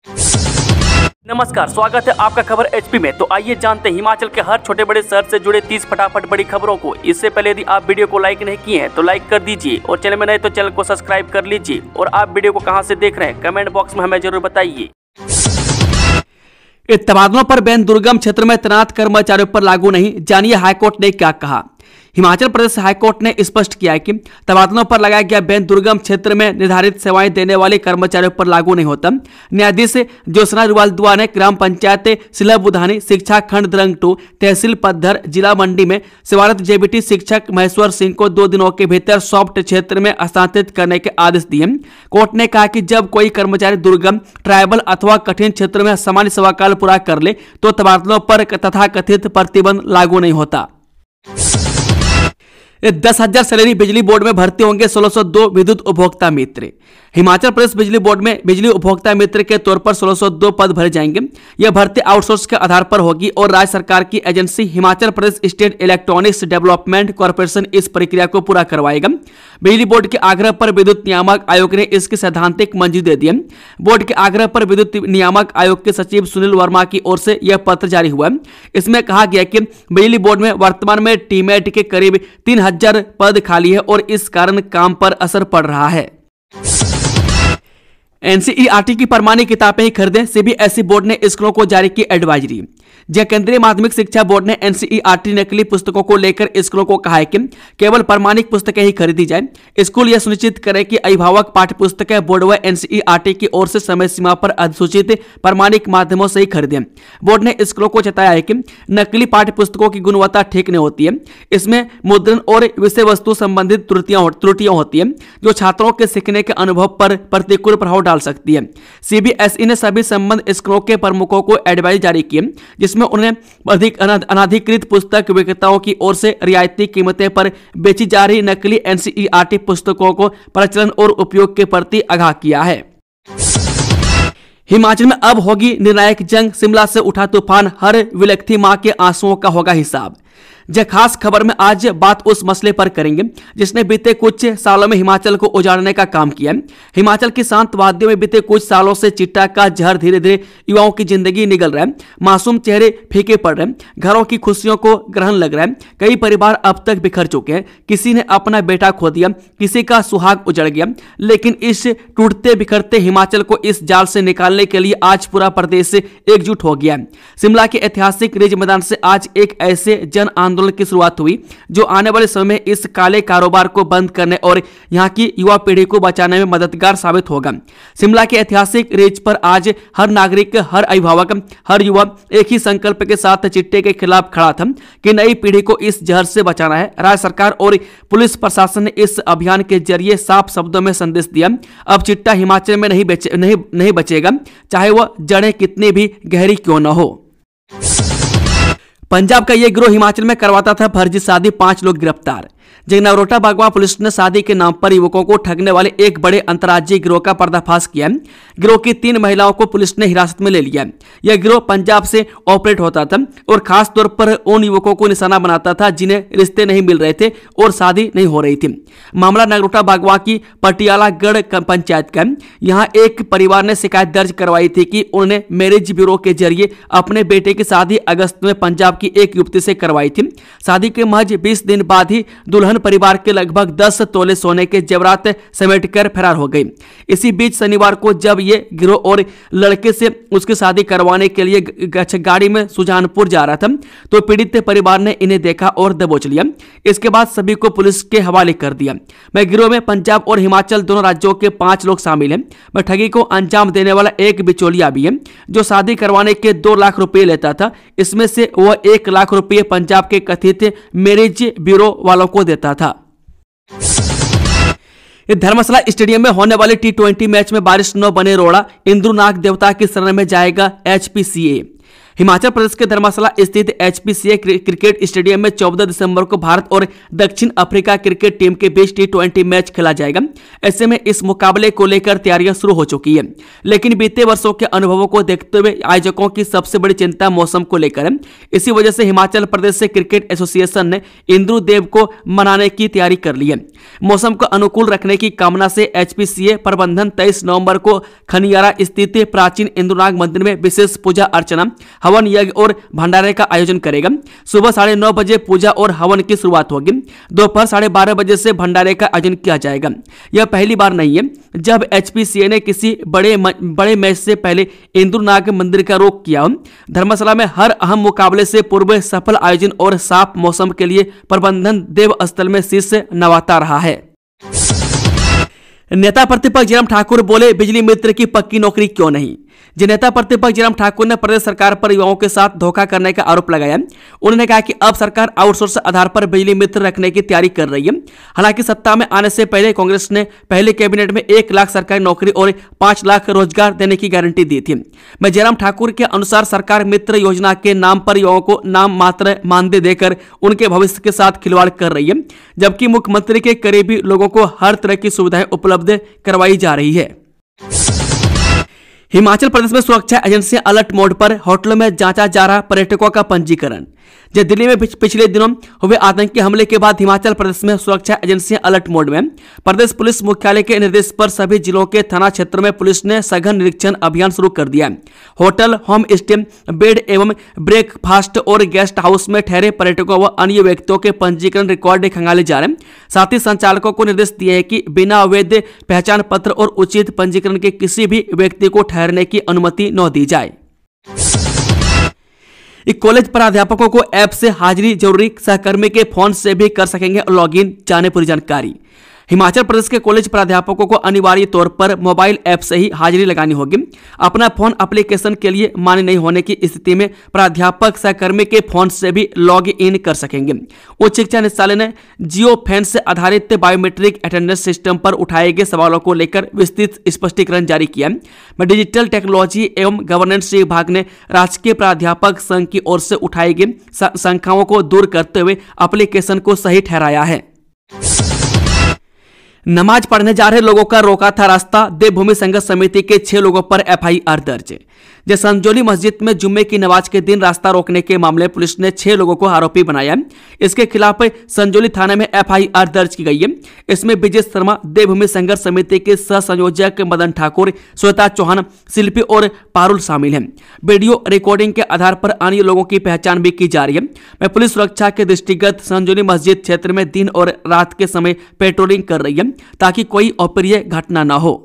नमस्कार, स्वागत है आपका खबर एचपी में। तो आइए जानते हैं हिमाचल के हर छोटे बड़े शहर से जुड़े 30 फटाफट बड़ी खबरों को। इससे पहले यदि आप वीडियो को लाइक नहीं किए हैं तो लाइक कर दीजिए और चैनल में नए तो चैनल को सब्सक्राइब कर लीजिए। और आप वीडियो को कहां से देख रहे हैं कमेंट बॉक्स में हमें जरूर बताइए। तबादलों पर बैन दुर्गम क्षेत्र में तैनात कर्मचारियों पर लागू नहीं, जानिए हाईकोर्ट ने क्या कहा। हिमाचल प्रदेश हाईकोर्ट ने स्पष्ट किया है कि तबादलों पर लगाया गया बैन दुर्गम क्षेत्र में निर्धारित सेवाएं देने वाले कर्मचारियों पर लागू नहीं होता। न्यायाधीश ज्योत्सना रुवालदुआ ने ग्राम पंचायत सिला बुधानी शिक्षा खंड द्रंग 2 तहसील पद्धर जिला मंडी में सेवारत जेबीटी शिक्षक महेश्वर सिंह को 2 दिनों के भीतर सॉफ्ट क्षेत्र में हस्तांतरित करने के आदेश दिए। कोर्ट ने कहा कि जब कोई कर्मचारी दुर्गम ट्राइबल अथवा कठिन क्षेत्र में सामान्य सेवाकाल पूरा कर ले तो तबादलों पर तथाकथित प्रतिबंध लागू नहीं होता। 10,000 सैलरी बिजली बोर्ड में भर्ती होंगे 1602 विद्युत उपभोक्ता मित्र। हिमाचल प्रदेश बिजली बोर्ड में बिजली उपभोक्ता मित्र के तौर पर 1602 पद भरे जाएंगे। यह भर्ती आउटसोर्स के आधार पर होगी और राज्य सरकार की agency Himachal Pradesh state electronics development corporation इस प्रक्रिया को पूरा करवाएगा। बिजली बोर्ड के आग्रह पर विद्युत नियामक आयोग ने इसकी सैद्धांतिक मंजूरी दे दी है। बोर्ड के आग्रह पर विद्युत नियामक आयोग के सचिव सुनील वर्मा की ओर से यह पत्र जारी हुआ। इसमें कहा गया कि बिजली बोर्ड में वर्तमान में टीमेट के करीब 3,000 पद खाली है और इस कारण काम पर असर पड़ रहा है। एनसीईआरटी की प्रमाणित किताबें ही खरीदें, सीबीएसई बोर्ड ने स्कूलों को जारी की एडवाइजरी। जय केंद्रीय माध्यमिक शिक्षा बोर्ड ने एनसीईआरटी नकली पुस्तकों को लेकर स्कूलों को कहा है कि केवल प्रमाणित पुस्तकें ही खरीदी जाए। स्कूल यह सुनिश्चित करें कि अभिभावक पाठ्य पुस्तकें बोर्ड व एनसीईआरटी की ओर से समय सीमा पर अधिसूचित प्रमाणिक माध्यमों से ही खरीदें। बोर्ड ने स्कूलों को चेताया है कि नकली पाठ्य पुस्तकों की गुणवत्ता ठीक नहीं होती है। इसमें मुद्रण और विषय वस्तु संबंधित त्रुटियां होती है जो छात्रों के सीखने के अनुभव पर प्रतिकूल प्रभाव डाल सकती है। सीबीएसई ने सभी संबंध स्कूलों के प्रमुखों को एडवाइस जारी की जिसमें उन्हें अधिक अनाधिकृत पुस्तक विक्रेताओं की ओर से रियायती कीमतें पर बेची जा रही नकली एनसीईआरटी पुस्तकों को प्रचलन और उपयोग के प्रति आगाह किया है। हिमाचल में अब होगी निर्णायक जंग, शिमला से उठा तूफान, हर विलखती मां के आंसुओं का होगा हिसाब। जय खास खबर में आज बात उस मसले पर करेंगे जिसने बीते कुछ सालों में हिमाचल को उजाड़ने का काम किया। हिमाचल की शांत वादियों में बीते कुछ सालों से चिट्टा का जहर धीरे धीरे युवाओं की जिंदगी निगल रहा है। मासूम चेहरे फीके पड़ रहे हैं, घरों की खुशियों को ग्रहण लग रहा है। कई परिवार अब तक बिखर चुके हैं, किसी ने अपना बेटा खो दिया, किसी का सुहाग उजड़ गया। लेकिन इस टूटते बिखरते हिमाचल को इस जाल से निकालने के लिए आज पूरा प्रदेश एकजुट हो गया। शिमला के ऐतिहासिक रिज मैदान से आज एक ऐसे जन आंदोलन की शुरुआत हुई जो आने वाले समय में इस काले कारोबार को बंद करने और यहां की युवा पीढ़ी को बचाने में मददगार साबित होगा। शिमला के ऐतिहासिक रिज पर आज हर नागरिक, हर अभिभावक, हर युवा एक ही संकल्प के साथ चिट्टे के खिलाफ खड़ा था कि नई पीढ़ी को इस जहर से बचाना है। राज्य सरकार और पुलिस प्रशासन ने इस अभियान के जरिए साफ शब्दों में संदेश दिया, अब चिट्टा हिमाचल में नहीं बचेगा, चाहे वह जड़ें कितनी भी गहरी क्यों न हो। पंजाब का यह गिरोह हिमाचल में करवाता था फर्जी शादी, 5 लोग गिरफ्तार। नगरोटा बागवा पुलिस ने शादी के नाम पर युवकों को ठगने वाले एक बड़े अंतर्राज्यीय गिरोह का पर्दाफाश किया। गिरोह की 3 महिलाओं को पुलिस ने हिरासत में ले लिया। यह गिरोह पंजाब से ऑपरेट होता था और खास तौर पर उन युवकों को निशाना बनाता था जिन्हें रिश्ते नहीं मिल रहे थे और शादी नहीं हो रही थी। मामला नगरोटा बागवा की पटियालागढ़ पंचायत का। यहाँ एक परिवार ने शिकायत दर्ज करवाई थी कि उन्होंने मैरिज ब्यूरो के जरिए अपने बेटे की शादी अगस्त में पंजाब की एक युवती से करवाई थी। शादी के महज 20 दिन बाद ही दुल्हन परिवार के लगभग 10 तोले सोने के जेवरात समेटकर फरार हो गई। इसी बीच शनिवार को जब ये गिरोह और लड़के से उसकी शादी करवाने के लिए गाड़ी में सुजानपुर जा रहा था तो पीड़ित परिवार ने इन्हें देखा और दबोच लिया। इसके बाद सभी को पुलिस के हवाले कर दिया। गिरोह में पंजाब और हिमाचल दोनों राज्यों के 5 लोग शामिल हैं। ठगी को अंजाम देने वाला एक बिचौलिया भी है जो शादी करवाने के 2 लाख रुपए लेता था। इसमें से वह 1 लाख रुपए पंजाब के कथित मैरिज ब्यूरो वालों को देता था। धर्मशाला स्टेडियम में होने वाले T20 मैच में बारिश न बने रोड़ा, इंद्रुनाग देवता की शरण में जाएगा HPCA। हिमाचल प्रदेश के धर्मशाला स्थित HPCA क्रिकेट स्टेडियम में 14 दिसंबर को भारत और दक्षिण अफ्रीका क्रिकेट टीम के बीच T20 मैच खेला जाएगा। ऐसे में इस मुकाबले को लेकर तैयारियां शुरू हो चुकी है, लेकिन बीते वर्षों के अनुभवों को देखते हुए आयोजकों की सबसे बड़ी चिंता मौसम को लेकर है। इसी वजह से हिमाचल प्रदेश से क्रिकेट एसोसिएशन ने इंद्रू देव को मनाने की तैयारी कर ली है। मौसम को अनुकूल रखने की कामना से HPCA प्रबंधन 23 नवंबर को खनियारा स्थित प्राचीन इंद्रुनाग मंदिर में विशेष पूजा अर्चना, हवन यज्ञ और भंडारे का आयोजन करेगा। सुबह 9:30 बजे पूजा और हवन की शुरुआत होगी। दोपहर 12:30 बजे से भंडारे का आयोजन किया जाएगा। यह पहली बार नहीं है जब HPCA ने किसी बड़े मैच से पहले इंद्रुनाग मंदिर का रुख किया। धर्मशाला में हर अहम मुकाबले से पूर्व सफल आयोजन और साफ मौसम के लिए प्रबंधन देव स्थल में शीश नवाता रहा है। नेता प्रतिपक्ष जयराम ठाकुर बोले, बिजली मित्र की पक्की नौकरी क्यों नहीं। जो नेता प्रतिपक्ष जयराम ठाकुर ने प्रदेश सरकार पर युवाओं के साथ धोखा करने का आरोप लगाया। उन्होंने कहा कि अब सरकार आउटसोर्स आधार पर बिजली मित्र रखने की तैयारी कर रही है। हालांकि सत्ता में आने से पहले कांग्रेस ने पहले कैबिनेट में 1 लाख सरकारी नौकरी और 5 लाख रोजगार देने की गारंटी दी थी। मैं जयराम ठाकुर के अनुसार सरकार मित्र योजना के नाम पर युवाओं को नाम मात्र मानदेय देकर उनके भविष्य के साथ खिलवाड़ कर रही है, जबकि मुख्यमंत्री के करीबी लोगों को हर तरह की सुविधाएं उपलब्ध करवाई जा रही है। हिमाचल प्रदेश में सुरक्षा एजेंसियां अलर्ट मोड पर, होटलों में जांचा जा रहा पर्यटकों का पंजीकरण। जब दिल्ली में पिछले दिनों हुए आतंकी हमले के बाद हिमाचल प्रदेश में सुरक्षा एजेंसियां अलर्ट मोड में। प्रदेश पुलिस मुख्यालय के निर्देश पर सभी जिलों के थाना क्षेत्र में पुलिस ने सघन निरीक्षण अभियान शुरू कर दिया। होटल, होम स्टे, बेड एवं ब्रेकफास्ट और गेस्ट हाउस में ठहरे पर्यटकों व अन्य व्यक्तियों के पंजीकरण रिकॉर्ड खंगाले जा रहे हैं। साथ ही संचालकों को निर्देश दिए हैं कि बिना वैध पहचान पत्र और उचित पंजीकरण के किसी भी व्यक्ति को ठहरने की अनुमति न दी जाए। कॉलेज प्राध्यापकों को ऐप से हाजिरी जरूरी, सहकर्मी के फोन से भी कर सकेंगे लॉगिन, जाने पूरी जानकारी। हिमाचल प्रदेश के कॉलेज प्राध्यापकों को अनिवार्य तौर पर मोबाइल ऐप से ही हाजिरी लगानी होगी। अपना फोन एप्लीकेशन के लिए मान्य नहीं होने की स्थिति में प्राध्यापक सहकर्मी के फोन से भी लॉग इन कर सकेंगे। उच्च शिक्षा निदेशालय ने जियो फैन से आधारित बायोमेट्रिक अटेंडेंस सिस्टम पर उठाए गए सवालों को लेकर विस्तृत स्पष्टीकरण जारी किया। डिजिटल टेक्नोलॉजी एवं गवर्नेंस विभाग ने राजकीय प्राध्यापक संघ की ओर से उठाई गई शंकाओं को दूर करते हुए एप्लीकेशन को सही ठहराया है। नमाज पढ़ने जा रहे लोगों का रोका था रास्ता, देवभूमि संघर्ष समिति के 6 लोगों पर FIR दर्ज। संजौली मस्जिद में जुम्मे की नमाज के दिन रास्ता रोकने के मामले पुलिस ने 6 लोगों को आरोपी बनाया। इसके खिलाफ संजौली थाने में FIR दर्ज की गई है। इसमें विजय शर्मा, देवभूमि संघर्ष समिति के सह संयोजक मदन ठाकुर, श्वेता चौहान, शिल्पी और पारुल शामिल हैं। वीडियो रिकॉर्डिंग के आधार पर अन्य लोगों की पहचान भी की जा रही है। मैं पुलिस सुरक्षा के दृष्टिगत संजौली मस्जिद क्षेत्र में दिन और रात के समय पेट्रोलिंग कर रही है ताकि कोई अप्रिय घटना न हो।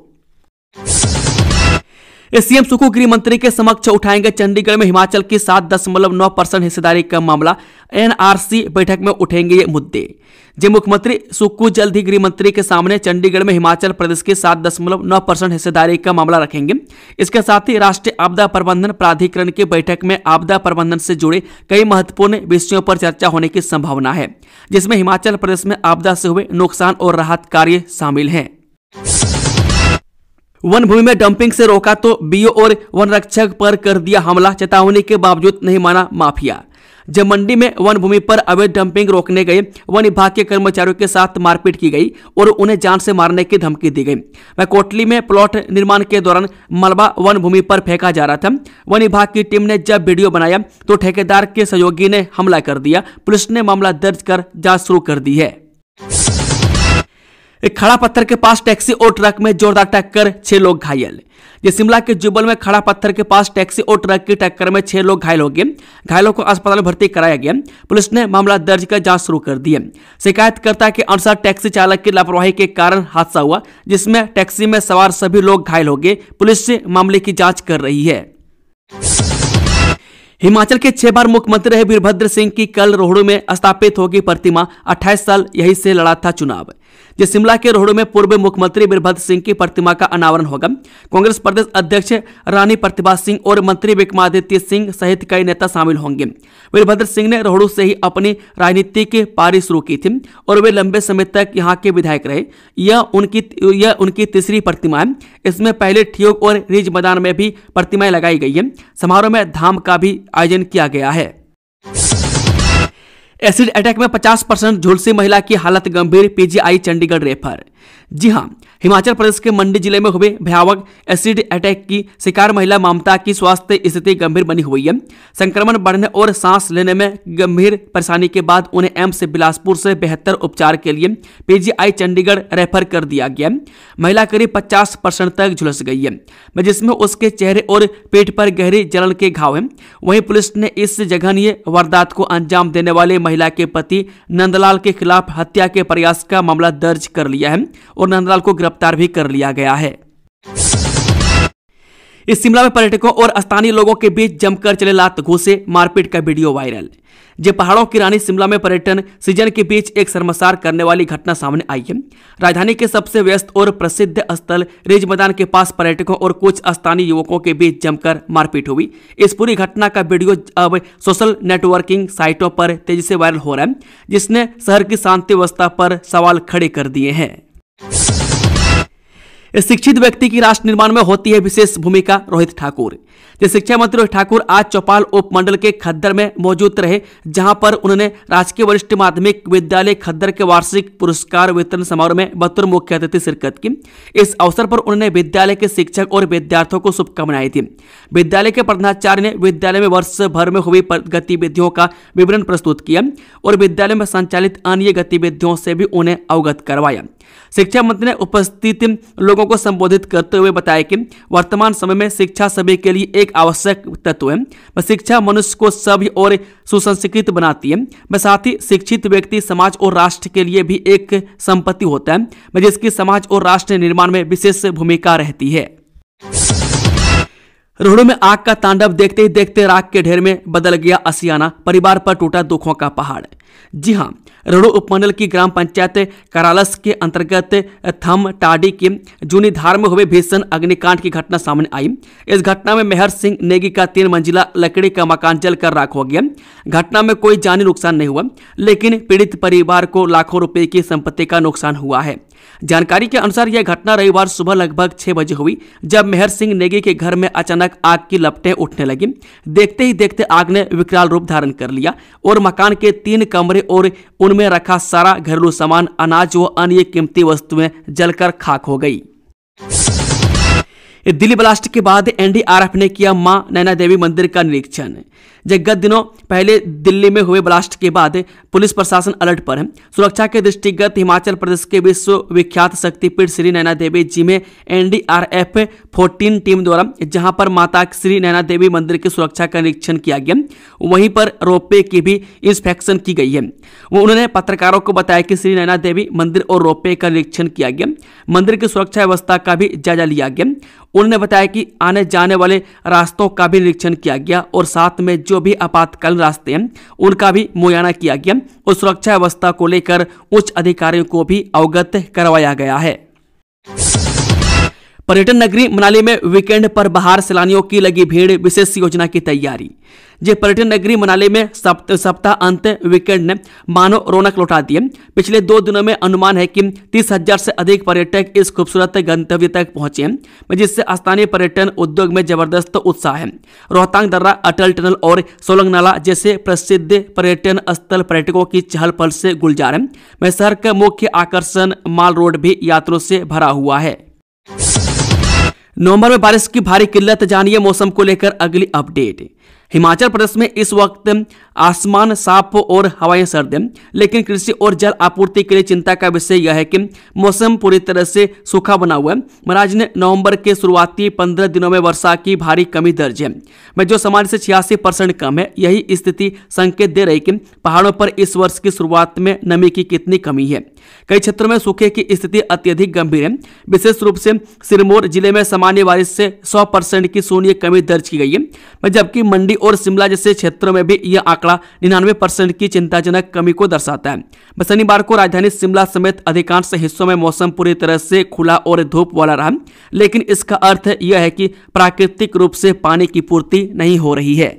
सीएम सुक्खू गृह मंत्री के समक्ष उठाएंगे चंडीगढ़ में हिमाचल की 7.9% हिस्सेदारी का मामला। NRC बैठक में उठेंगे ये मुद्दे। मुख्यमंत्री सुक्खू जल्द ही गृह मंत्री के सामने चंडीगढ़ में हिमाचल प्रदेश की 7.9% हिस्सेदारी का मामला रखेंगे। इसके साथ ही राष्ट्रीय आपदा प्रबंधन प्राधिकरण की बैठक में आपदा प्रबंधन से जुड़े कई महत्वपूर्ण विषयों पर चर्चा होने की संभावना है, जिसमें हिमाचल प्रदेश में आपदा से हुए नुकसान और राहत कार्य शामिल हैं। वन भूमि में डंपिंग से रोका तो BO और वन रक्षक पर कर दिया हमला, चेतावनी के बावजूद नहीं माना माफिया। जब मंडी में वन भूमि पर अवैध डंपिंग रोकने गए वन विभाग के कर्मचारियों के साथ मारपीट की गई और उन्हें जान से मारने की धमकी दी गई। वह कोटली में प्लॉट निर्माण के दौरान मलबा वन भूमि पर फेंका जा रहा था। वन विभाग की टीम ने जब वीडियो बनाया तो ठेकेदार के सहयोगी ने हमला कर दिया। पुलिस ने मामला दर्ज कर जांच शुरू कर दी है। एक खड़ा पत्थर के पास टैक्सी और ट्रक में जोरदार टक्कर, 6 लोग घायल। शिमला के जुब्बल में खड़ा पत्थर के पास टैक्सी और ट्रक की टक्कर में 6 लोग घायल हो गए। घायलों को अस्पताल में भर्ती कराया गया। पुलिस ने मामला दर्ज कर जांच शुरू कर दी है। शिकायतकर्ता के अनुसार टैक्सी चालक की लापरवाही के कारण हादसा हुआ, जिसमें टैक्सी में सवार सभी लोग घायल हो गए। पुलिस से मामले की जांच कर रही है। हिमाचल के 6 बार मुख्यमंत्री रहे वीरभद्र सिंह की कल रोहड़ू में स्थापित होगी प्रतिमा। 28 साल यहीं से लड़ा था चुनाव। जिस शिमला के रोहड़ू में पूर्व मुख्यमंत्री वीरभद्र सिंह की प्रतिमा का अनावरण होगा। कांग्रेस प्रदेश अध्यक्ष रानी प्रतिभा सिंह और मंत्री विक्रमादित्य सिंह सहित कई नेता शामिल होंगे। वीरभद्र सिंह ने रोहड़ू से ही अपनी राजनीतिक पारी शुरू की थी और वे लंबे समय तक यहाँ के विधायक रहे। यह उनकी तीसरी प्रतिमा है। इसमें पहले ठियोग और रिज मैदान में भी प्रतिमाएं लगाई गई है। समारोह में धाम का भी आयोजन किया गया है। एसिड अटैक में 50% झुलसी महिला की हालत गंभीर, पीजीआई चंडीगढ़ रेफर। जी हां, हिमाचल प्रदेश के मंडी जिले में हुए भयावह एसिड अटैक की शिकार महिला ममता की स्वास्थ्य स्थिति गंभीर बनी हुई है। संक्रमण बढ़ने और सांस लेने में गंभीर परेशानी के बाद उन्हें एम्स बिलासपुर से बेहतर उपचार के लिए पीजीआई चंडीगढ़ रेफर कर दिया गया। महिला करीब 50% तक झुलस गई है, जिसमें उसके चेहरे और पेट पर गहरी जलन के घाव हैं। वहीं पुलिस ने इस जघन्य वारदात को अंजाम देने वाले महिला के पति नंदलाल के खिलाफ हत्या के प्रयास का मामला दर्ज कर लिया है और नंदलाल को गिरफ्तार भी कर लिया गया है। इस शिमला में पर्यटकों और स्थानीय लोगों के बीच जमकर चले लात घूसे मारपीट का वीडियो वायरल। जे पहाड़ों की रानी शिमला में पर्यटन सीजन के बीच एक शर्मसार करने वाली घटना सामने आई है। राजधानी के सबसे व्यस्त और प्रसिद्ध स्थल रिज मैदान के पास पर्यटकों और कुछ स्थानीय युवकों के बीच जमकर मारपीट हुई। इस पूरी घटना का वीडियो अब सोशल नेटवर्किंग साइटों पर तेजी से वायरल हो रहा है, जिसने शहर की शांति व्यवस्था पर सवाल खड़े कर दिए हैं। शिक्षित व्यक्ति की राष्ट्र निर्माण में होती है विशेष भूमिका, रोहित ठाकुर। शिक्षा मंत्री रोहित ठाकुर आज चौपाल उपमंडल के खद्दर में मौजूद रहे, जहां पर उन्होंने राजकीय वरिष्ठ माध्यमिक विद्यालय खद्दर के वार्षिक पुरस्कार वितरण समारोह में बतौर मुख्य अतिथि शिरकत की। इस अवसर पर उन्होंने विद्यालय के शिक्षक और विद्यार्थियों को शुभकामनाएं दी। विद्यालय के प्रधानाचार्य ने विद्यालय में वर्ष भर में हुई गतिविधियों का विवरण प्रस्तुत किया और विद्यालय में संचालित अन्य गतिविधियों से भी उन्हें अवगत करवाया। शिक्षा मंत्री ने उपस्थित लोगों को संबोधित करते हुए बताया कि वर्तमान समय में शिक्षा सभी के लिए एक आवश्यक तत्व है। शिक्षा मनुष्य को सभ्य और सुसंस्कृत बनाती है। साथ ही शिक्षित व्यक्ति समाज और राष्ट्र के लिए भी एक संपत्ति होता है, जिसकी समाज और राष्ट्र निर्माण में विशेष भूमिका रहती है। रोहड़ू में आग का तांडव देखते ही देखते राख के ढेर में बदल गया असियाना, परिवार पर टूटा दुखों का पहाड़। जी हां, रोहड़ू उपमंडल की ग्राम पंचायत करालस के अंतर्गत थम टाडी की जूनी धार में हुए भीषण अग्निकांड की घटना सामने आई। इस घटना में मेहर सिंह नेगी का 3 मंजिला लकड़ी का मकान जलकर राख हो गया। घटना में कोई जानी नुकसान नहीं हुआ, लेकिन पीड़ित परिवार को लाखों रुपए की संपत्ति का नुकसान हुआ है। जानकारी के अनुसार यह घटना रविवार सुबह लगभग 6 बजे हुई, जब मेहर सिंह नेगी के घर में अचानक आग की लपटें उठने लगी। देखते ही देखते आग ने विकराल रूप धारण कर लिया और मकान के 3 कमरे और उनमें रखा सारा घरेलू सामान, अनाज व अन्य कीमती वस्तुएं जलकर खाक हो गई। दिल्ली ब्लास्ट के बाद एनडीआरएफ ने किया मां नैना देवी मंदिर का निरीक्षण। गत दिनों पहले दिल्ली में हुए ब्लास्ट के बाद पुलिस प्रशासन अलर्ट पर है। सुरक्षा के दृष्टिगत हिमाचल प्रदेश के विश्वविख्यात शक्तिपीठ श्री नैना देवी जी में एनडीआरएफ 14 टीम द्वारा जहां पर माता श्री नैना देवी मंदिर की सुरक्षा का निरीक्षण किया गया, वहीं पर रोपवे की भी इंस्पेक्शन की गई है। उन्होंने पत्रकारों को बताया कि श्री नैना देवी मंदिर और रोपवे का निरीक्षण किया गया, मंदिर की सुरक्षा व्यवस्था का भी जायजा लिया गया। उन्होंने बताया कि आने जाने वाले रास्तों का भी निरीक्षण किया गया और साथ में जो भी आपातकालीन रास्ते हैं उनका भी मुआयना किया गया और सुरक्षा व्यवस्था को लेकर उच्च अधिकारियों को भी अवगत करवाया गया है। पर्यटन नगरी मनाली में वीकेंड पर बाहर सैलानियों की लगी भीड़, विशेष योजना की तैयारी। पर्यटन नगरी मनाली में सप्ताह अंत वीकेंड ने मानो रौनक लौटा दी। पिछले 2 दिनों में अनुमान है कि 30,000 से अधिक पर्यटक इस खूबसूरत गंतव्य तक पहुंचे हैं, जिससे स्थानीय पर्यटन उद्योग में जबरदस्त उत्साह है। रोहतांग दर्रा, अटल टनल और सोलंग नाला जैसे प्रसिद्ध पर्यटन स्थल पर्यटकों की चहल पहल से गुलजार है। शहर का मुख्य आकर्षण माल रोड भी यात्रियों से भरा हुआ है। नवंबर में बारिश की भारी किल्लत, जानिए मौसम को लेकर अगली अपडेट। हिमाचल प्रदेश में इस वक्त आसमान साफ और हवाएं सर्द हैं, लेकिन कृषि और जल आपूर्ति के लिए चिंता का विषय यह है कि मौसम पूरी तरह से सूखा बना हुआ है। राज्य ने नवंबर के शुरुआती 15 दिनों में वर्षा की भारी कमी दर्ज है, जो सामान्य से 86% कम है। यही स्थिति संकेत दे रही कि पहाड़ों पर इस वर्ष की शुरुआत में नमी की कितनी कमी है। कई क्षेत्रों में सूखे की स्थिति अत्यधिक गंभीर है। विशेष रूप से सिरमौर जिले में सामान्य बारिश से 100% की शून्य कमी दर्ज की गई है, जबकि मंडी और शिमला जैसे क्षेत्रों में भी यह आंकड़ा 99% की चिंताजनक कमी को दर्शाता है। शनिवार को राजधानी शिमला समेत अधिकांश हिस्सों में मौसम पूरी तरह से खुला और धूप वाला रहा, लेकिन इसका अर्थ यह है कि प्राकृतिक रूप से पानी की पूर्ति नहीं हो रही है।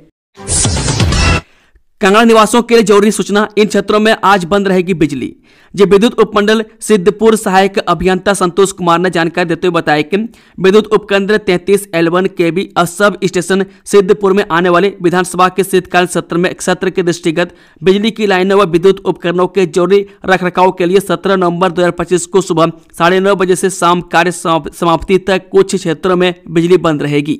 कांगड़ा निवासियों के लिए जरूरी सूचना, इन क्षेत्रों में आज बंद रहेगी बिजली। विद्युत उपमंडल सिद्धपुर सहायक अभियंता संतोष कुमार ने जानकारी देते हुए बताया कि विद्युत उपकेंद्र 33L1 केवी सब स्टेशन सिद्धपुर में आने वाले विधानसभा के शीतकालीन सत्र के दृष्टिगत बिजली की लाइनों व विद्युत उपकरणों के जरूरी रखरखाव के लिए 17 नवंबर 2025 को सुबह 9:30 बजे से शाम कार्य समाप्ति तक कुछ क्षेत्रों में बिजली बंद रहेगी।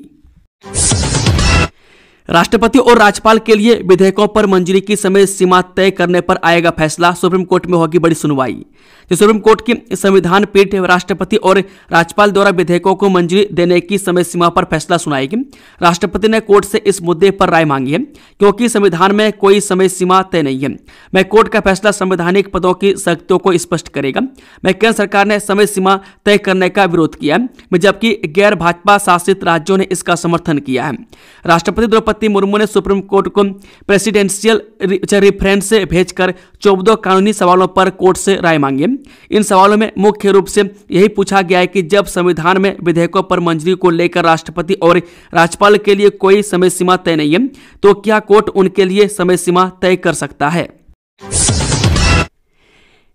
राष्ट्रपति और राज्यपाल के लिए विधेयकों पर मंजूरी की समय सीमा तय करने पर आएगा फैसला, सुप्रीम कोर्ट में होगी बड़ी सुनवाई। सुप्रीम कोर्ट की संविधान पीठ राष्ट्रपति और राज्यपाल द्वारा विधेयकों को मंजूरी देने की समय सीमा पर फैसला सुनाएगी। राष्ट्रपति ने कोर्ट से इस मुद्दे पर राय मांगी है, क्योंकि संविधान में कोई समय सीमा तय नहीं है। मैं कोर्ट का फैसला संवैधानिक पदों की शक्तियों को स्पष्ट करेगा। मैं केंद्र सरकार ने समय सीमा तय करने का विरोध किया है, जबकि गैर भाजपा शासित राज्यों ने इसका समर्थन किया है। राष्ट्रपति द्रौपदी मुर्मू ने सुप्रीम कोर्ट को प्रेसिडेंशियल रेफरेंस से भेजकर 14 कानूनी सवालों पर कोर्ट से राय मांगी। इन सवालों में मुख्य रूप से यही पूछा गया है कि जब संविधान में विधेयकों पर मंजूरी को लेकर राष्ट्रपति और राज्यपाल के लिए कोई समय सीमा तय नहीं है, तो क्या कोर्ट उनके लिए समय सीमा तय कर सकता है।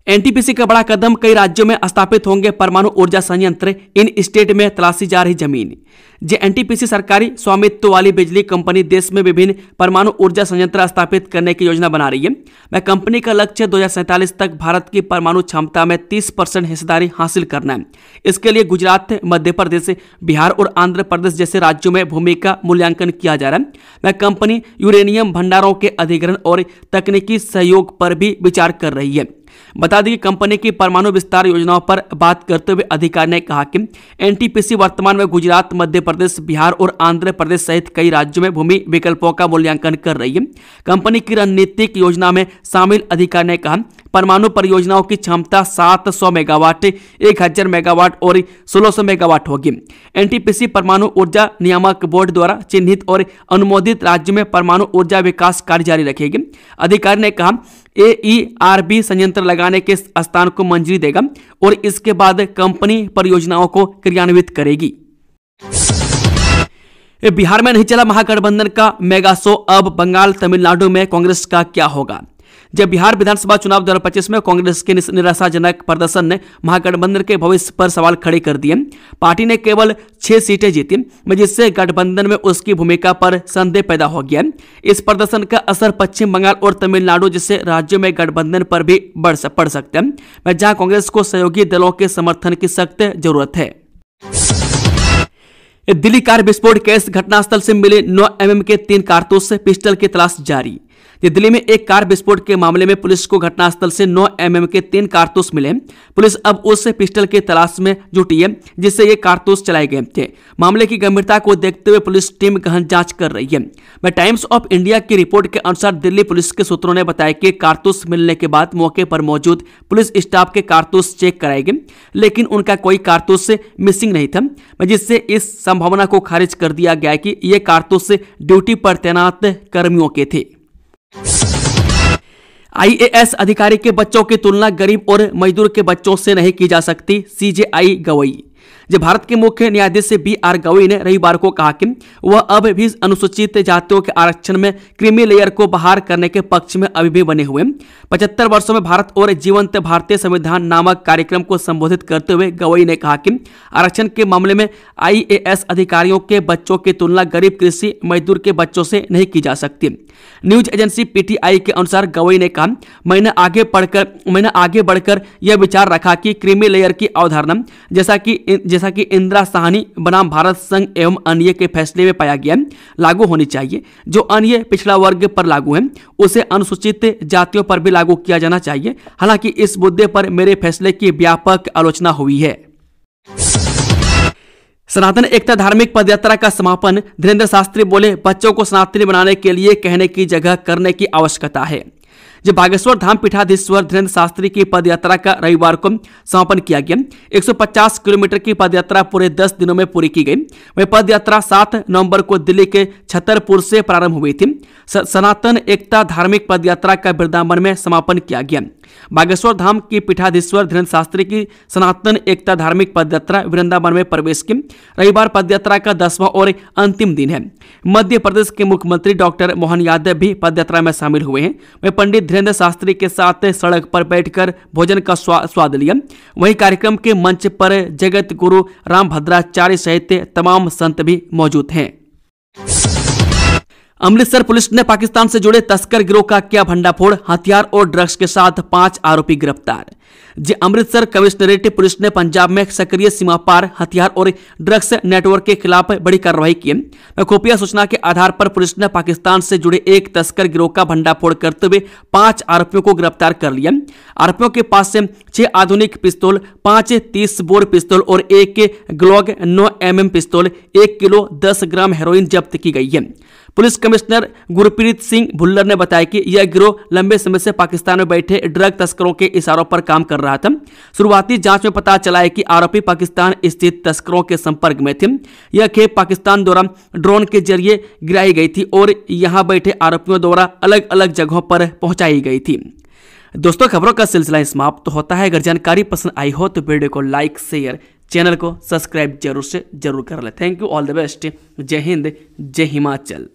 एनटीपीसी का बड़ा कदम, कई राज्यों में स्थापित होंगे परमाणु ऊर्जा संयंत्र, इन स्टेट में तलाशी जा रही जमीन। एनटीपीसी सरकारी स्वामित्व वाली बिजली कंपनी देश में विभिन्न परमाणु ऊर्जा संयंत्र स्थापित करने की योजना बना रही है। कंपनी का लक्ष्य 2047 तक भारत की परमाणु क्षमता में 30% हिस्सेदारी हासिल करना है। इसके लिए गुजरात, मध्य प्रदेश, बिहार और आंध्र प्रदेश जैसे राज्यों में भूमि का मूल्यांकन किया जा रहा है। कंपनी यूरेनियम भंडारों के अधिग्रहण और तकनीकी सहयोग पर भी विचार कर रही है। बता दें कि कंपनी की परमाणु विस्तार योजनाओं पर बात करते हुए अधिकारी ने कहा कि एनटीपीसी वर्तमान में गुजरात, मध्य प्रदेश, बिहार और आंध्र प्रदेश सहित कई राज्यों में भूमि विकल्पों का मूल्यांकन कर रही है। कंपनी की रणनीतिक योजना में शामिल अधिकारी ने कहा, परमाणु परियोजनाओं की क्षमता 700 मेगावाट, 1000 मेगावाट और 1600 मेगावाट होगी। एनटीपीसी परमाणु ऊर्जा नियामक बोर्ड द्वारा चिन्हित और अनुमोदित राज्यों में परमाणु ऊर्जा विकास कार्य जारी रखेगी। अधिकारी ने कहा, AERB संयंत्र लगाने के स्थान को मंजूरी देगा और इसके बाद कंपनी परियोजनाओं को क्रियान्वित करेगी। बिहार में नहीं चला महागठबंधन का मेगा शो, अब बंगाल, तमिलनाडु में कांग्रेस का क्या होगा। बिहार विधानसभा चुनाव 2025 में कांग्रेस के निराशाजनक प्रदर्शन ने महागठबंधन के भविष्य पर सवाल खड़े कर दिए। पार्टी ने केवल 6 सीटें जीती, जिससे गठबंधन में उसकी भूमिका पर संदेह पैदा हो गया। इस प्रदर्शन का असर पश्चिम बंगाल और तमिलनाडु जैसे राज्यों में गठबंधन पर भी पड़ सकते हैं, जहां कांग्रेस को सहयोगी दलों के समर्थन की सख्त जरूरत है। दिल्ली कार विस्फोट केस, घटनास्थल से मिले 9 mm के 3 कारतूस, पिस्टल की तलाश जारी। दिल्ली में एक कार विस्फोट के मामले में पुलिस को घटनास्थल से 9 mm के 3 कारतूस मिले। पुलिस अब उस पिस्टल की तलाश में जुटी है जिससे ये कारतूस चलाए गए थे। मामले की गंभीरता को देखते हुए पुलिस टीम गहन जांच कर रही है। टाइम्स ऑफ इंडिया की रिपोर्ट के अनुसार दिल्ली पुलिस के सूत्रों ने बताया कि कारतूस मिलने के बाद मौके पर मौजूद पुलिस स्टाफ के कारतूस चेक कराए गए, लेकिन उनका कोई कारतूस मिसिंग नहीं था, जिससे इस संभावना को खारिज कर दिया गया कि ये कारतूस ड्यूटी पर तैनात कर्मियों के थे। IAS अधिकारी के बच्चों की तुलना गरीब और मजदूर के बच्चों से नहीं की जा सकती, CJI गवई। भारत के मुख्य न्यायाधीश BR गवई ने रविवार को कहा कि वह अब भी अनुसूचित जातियों के आरक्षण में क्रीमी लेयर को बहाल करने के पक्ष में अभी भी बने हुए। 75 वर्षों में भारत और जीवंत भारतीय संविधान नामक कार्यक्रम को संबोधित करते हुए गवई ने कहा कि आरक्षण के मामले में IAS अधिकारियों के बच्चों की तुलना गरीब कृषि मजदूर के बच्चों से नहीं की जा सकती। न्यूज एजेंसी PTI के अनुसार गवई ने कहा, मैंने आगे बढ़कर यह विचार रखा कि क्रीमी लेयर की अवधारणा जैसा कि इंदिरा साहनी बनाम भारत संघ एवं अन्य के फैसले में पाया गया लागू होनी चाहिए। जो अन्य पिछड़ा वर्ग पर लागू है उसे अनुसूचित जातियों पर भी लागू किया जाना चाहिए। हालांकि इस मुद्दे पर मेरे फैसले की व्यापक आलोचना हुई है। सनातन एकता धार्मिक पदयात्रा का समापन, धीरेन्द्र शास्त्री बोले, बच्चों को सनातनी बनाने के लिए कहने की जगह करने की आवश्यकता है। जब बागेश्वर धाम पीठाधीश्वर धीरेन्द्र शास्त्री की पदयात्रा का रविवार को समापन किया गया। 150 किलोमीटर की पदयात्रा पूरे 10 दिनों में पूरी की गई। वह पदयात्रा 7 नवंबर को दिल्ली के छतरपुर से प्रारंभ हुई थी। सनातन एकता धार्मिक पदयात्रा का वृंदावन में समापन किया गया। बागेश्वर धाम की पीठाधीश्वर धीरेन्द्र शास्त्री की सनातन एकता धार्मिक पदयात्रा वृंदावन में प्रवेश की। रविवार पदयात्रा का 10वां और अंतिम दिन है। मध्य प्रदेश के मुख्यमंत्री डॉक्टर मोहन यादव भी पदयात्रा में शामिल हुए हैं। वे पंडित धीरेन्द्र शास्त्री के साथ सड़क पर बैठकर भोजन का स्वाद लिया। वहीं कार्यक्रम के मंच पर जगत गुरु रामभद्राचार्य सहित तमाम संत भी मौजूद हैं। अमृतसर पुलिस ने पाकिस्तान से जुड़े तस्कर गिरोह का किया भंडाफोड़, हथियार और ड्रग्स के साथ 5 आरोपी गिरफ्तार। अमृतसर कमिश्नरेट पुलिस ने पंजाब में सक्रिय सीमा पार हथियार और ड्रग्स नेटवर्क के खिलाफ बड़ी कार्रवाई की। खुफिया सूचना के आधार पर पुलिस ने पाकिस्तान से जुड़े एक तस्कर गिरोह का भंडाफोड़ करते हुए 5 आरोपियों को गिरफ्तार कर लिया। आरोपियों के पास से 6 आधुनिक पिस्तौल, 5 30 बोर पिस्तौल और 1 ग्लॉक 9 mm पिस्तौल, 1 किलो 10 ग्राम हेरोइन जब्त की गई है। पुलिस कमिश्नर गुरप्रीत सिंह भुल्लर ने बताया कि यह गिरोह लंबे समय से पाकिस्तान में बैठे ड्रग तस्करों के इशारों पर काम कर रहा था। शुरुआती जांच में पता चला है कि आरोपी पाकिस्तान स्थित तस्करों के संपर्क में थे। यह खेप पाकिस्तान द्वारा ड्रोन के जरिए गिराई गई थी और यहां बैठे आरोपियों द्वारा अलग अलग जगहों पर पहुंचाई गई थी। दोस्तों, खबरों का सिलसिला समाप्त होता है। अगर जानकारी पसंद आई हो तो वीडियो को लाइक, शेयर, चैनल को सब्सक्राइब जरूर कर ले। Thank you, all the best. जय हिंद, जय हिमाचल।